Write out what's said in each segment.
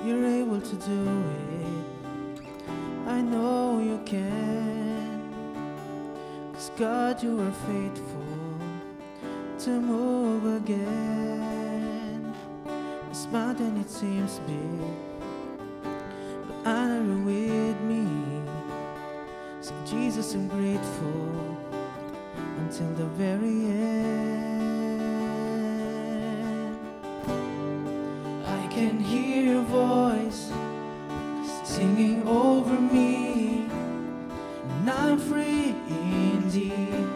you're able to do it. I know you can, 'cause God, you are faithful to move again. This mountain, it seems big, but I know you're with me. So Jesus, I'm grateful until the very end. I can hear your voice singing over me, and I'm free indeed.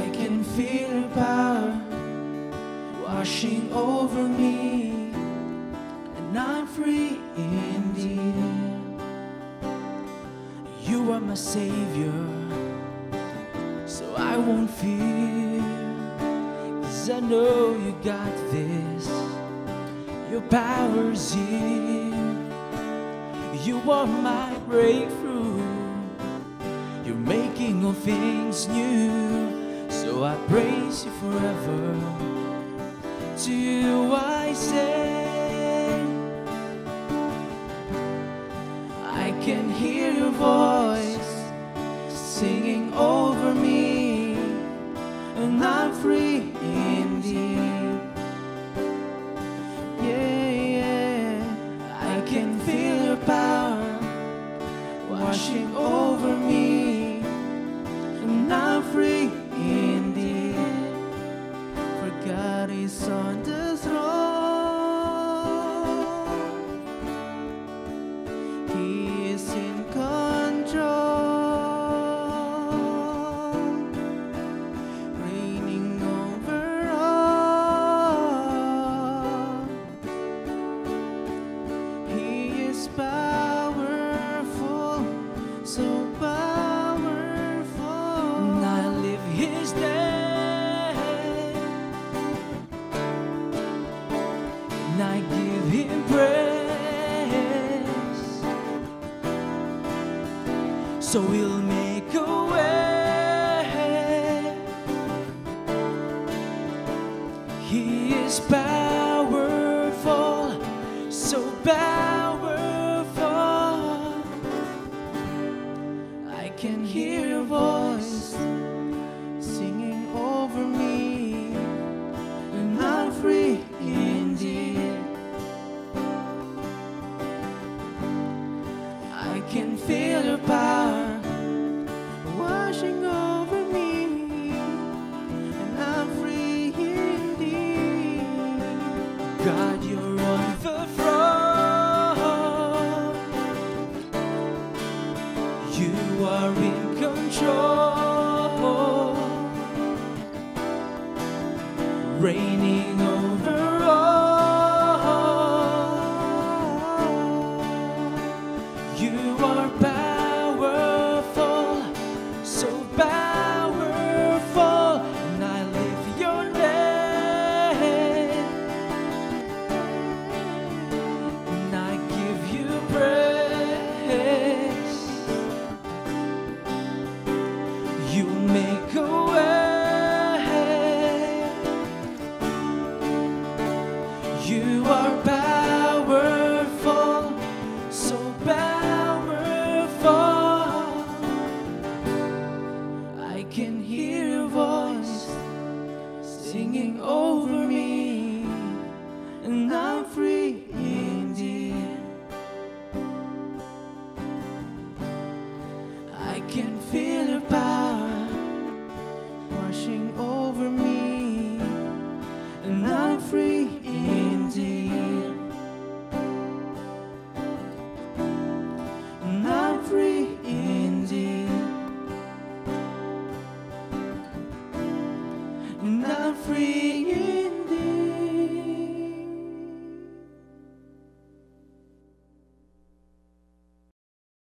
I can feel your power washing over me, and I'm free indeed. You are my Savior, so I won't fear, 'cause I know you got this. Your power's here. You are my breakthrough. You're making all things new, so I praise you forever. To you I say, I can hear your voice singing over me, and I'm free indeed. Yeah, yeah, I can feel your power washing over me, and I'm free indeed. For God is on the throne, He is in control, reigning over all. He is powerful, so powerful, and I live His name, and I give Him praise. So He'll make a way. He is powerful, so powerful. I can hear your voice singing over me, and I'm free indeed. I can feel your power washing over me, and I'm free indeed. God, you're on the throne. You are in control, reigning over all. You are powerful, so powerful, and I lift your name, and I give you praise. You make a way. You are powerful, so powerful. I can hear your voice singing over me, and I'm free indeed. I can feel your power washing